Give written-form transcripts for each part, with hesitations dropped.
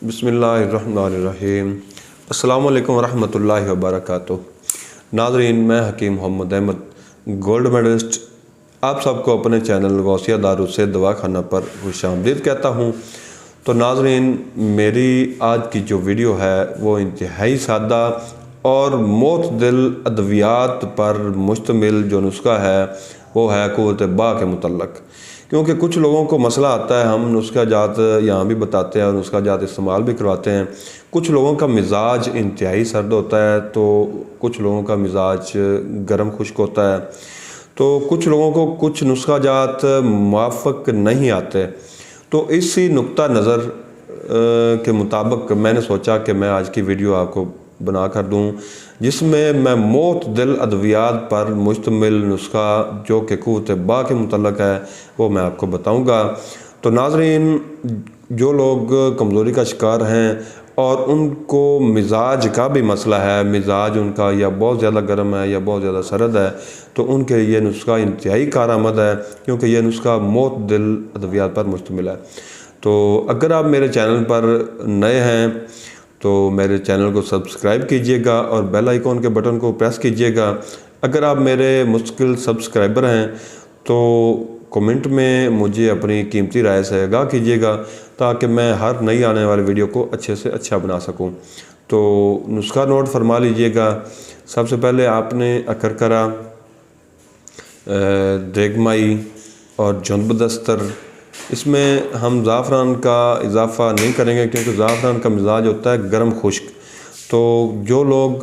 बिस्मिल्लाहिर्रहमानिर्रहीम। अस्सलामु अलैकुम वरहमतुल्लाहि वबरकातुह। नाज़रीन, मैं हकीम मोहम्मद अहमद गोल्ड मेडलिस्ट आप सबको अपने चैनल गौसिया दारू से दवाखाना पर खुशामदीद कहता हूँ। तो नाज़रीन, मेरी आज की जो वीडियो है वो इंतहाई सादा और मोतदिल अद्वियात पर मुश्तमिल जो नुस्खा है वो है क़ुव्वत बा के मुतल्लक़। क्योंकि कुछ लोगों को मसला आता है, हम नुस्खा जात यहाँ भी बताते हैं और नुस्खा जात इस्तेमाल भी करवाते हैं। कुछ लोगों का मिजाज इंतहाई सर्द होता है, तो कुछ लोगों का मिजाज गर्म खुश्क होता है, तो कुछ लोगों को कुछ नुस्खा जात मुवाफ़क़ नहीं आते। तो इसी नुक्ता नज़र के मुताबिक मैंने सोचा कि मैं आज की वीडियो आपको बना कर दूँ, जिसमें मैं मोतदिल अद्वियात पर मुश्तमिल नुस्खा जो कि क़ुव्वत बा के मुतल्लक़ है वो मैं आपको बताऊंगा। तो नाज़रीन, जो लोग कमज़ोरी का शिकार हैं और उनको मिजाज का भी मसला है, मिजाज उनका या बहुत ज़्यादा गर्म है या बहुत ज़्यादा सर्द है, तो उनके लिए नुस्खा इंतहाई कारआमद है, क्योंकि यह नुस्खा मोतदिल अद्वियात पर मुश्तमिल है। तो अगर आप मेरे चैनल पर नए हैं तो मेरे चैनल को सब्सक्राइब कीजिएगा और बेल आइकॉन के बटन को प्रेस कीजिएगा। अगर आप मेरे मुश्किल सब्सक्राइबर हैं तो कमेंट में मुझे अपनी कीमती राय से आगाह कीजिएगा, ताकि मैं हर नई आने वाली वीडियो को अच्छे से अच्छा बना सकूं। तो नुस्खा नोट फरमा लीजिएगा। सबसे पहले आपने अकरकरा, देगमाई और जुनबदस्तर, इसमें हम ज़ाफ़रान का इजाफ़ा नहीं करेंगे क्योंकि ज़ाफ़रान का मिजाज होता है गर्म खुश्क। तो जो लोग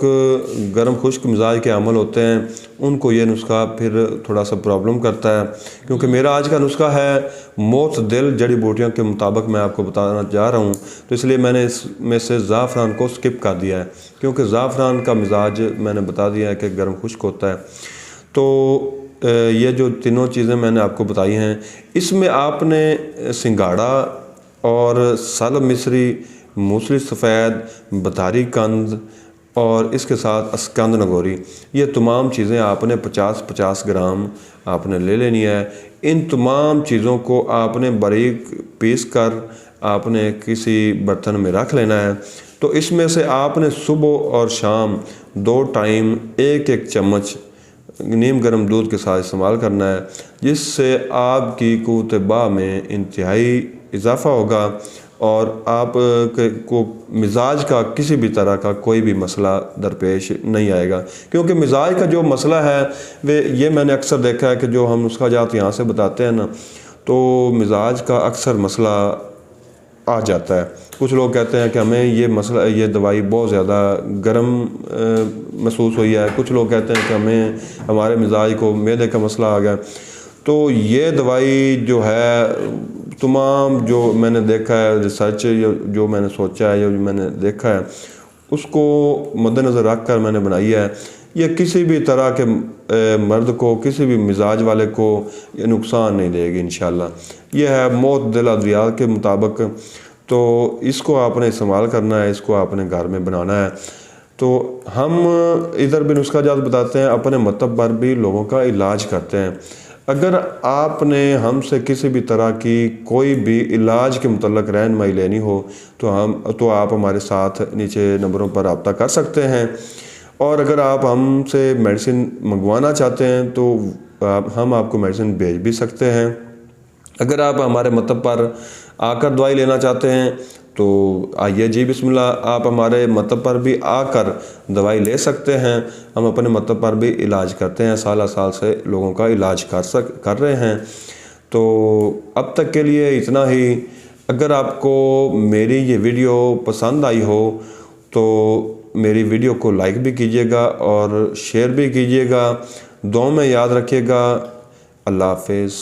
गर्म खुश्क मिजाज के अमल होते हैं उनको ये नुस्खा फिर थोड़ा सा प्रॉब्लम करता है। क्योंकि मेरा आज का नुस्खा है मोतदिल जड़ी बूटियों के मुताबिक मैं आपको बताना जा रहा हूँ, तो इसलिए मैंने इसमें से ज़ाफ़रान को स्किप कर दिया है, क्योंकि ज़ाफ़रान का मिजाज मैंने बता दिया है कि गर्म खुश्क होता है। तो ये जो तीनों चीज़ें मैंने आपको बताई हैं, इसमें आपने सिंगाड़ा और सालब मिस्री, मूसली सफ़ेद, बदारी कंद और इसके साथ अस्कंद नगोरी, ये तमाम चीज़ें आपने 50-50 ग्राम आपने ले लेनी है। इन तमाम चीज़ों को आपने बारीक पीस कर आपने किसी बर्तन में रख लेना है। तो इसमें से आपने सुबह और शाम 2 टाइम 1-1 चम्मच नीम गर्म दूध के साथ इस्तेमाल करना है, जिससे आपकी क़ुव्वत बा में इंतहाई इजाफ़ा होगा और आप को मिजाज का किसी भी तरह का कोई भी मसला दरपेश नहीं आएगा। क्योंकि मिजाज का जो मसला है वे ये मैंने अक्सर देखा है कि जो हम नुस्खा जात यहाँ से बताते हैं ना, तो मिजाज का अक्सर मसला आ जाता है। कुछ लोग कहते हैं कि हमें ये दवाई बहुत ज़्यादा गर्म महसूस हुई है, कुछ लोग कहते हैं कि हमें हमारे मिजाज को मैदे का मसला आ गया। तो ये दवाई जो है तमाम जो मैंने देखा है, रिसर्च जो मैंने सोचा है, जो मैंने देखा है, उसको मद्देनज़र रख कर मैंने बनाई है। ये किसी भी तरह के मर्द को, किसी भी मिजाज वाले को ये नुकसान नहीं देगी इंशाल्लाह। ये है मोतदिल अद्वियात के मुताबिक। तो इसको आपने इस्तेमाल करना है, इसको आपने घर में बनाना है। तो हम इधर भी नुस्खा जात बताते हैं, अपने मतलब पर भी लोगों का इलाज करते हैं। अगर आपने हमसे किसी भी तरह की कोई भी इलाज के मुतल्लिक़ रहनुमाई लेनी हो तो आप हमारे साथ नीचे नंबरों पर रब्ता कर सकते हैं। और अगर आप हमसे मेडिसिन मंगवाना चाहते हैं तो हम आपको मेडिसिन भेज भी सकते हैं। अगर आप हमारे मतलब पर आकर दवाई लेना चाहते हैं तो आइए जी बिस्मिल्लाह, आप हमारे मतलब पर भी आकर दवाई ले सकते हैं। हम अपने मतलब पर भी इलाज करते हैं, साल से लोगों का इलाज कर रहे हैं। तो अब तक के लिए इतना ही। अगर आपको मेरी ये वीडियो पसंद आई हो तो मेरी वीडियो को लाइक भी कीजिएगा और शेयर भी कीजिएगा। दुआ में याद रखिएगा। अल्लाह हाफ़िज़।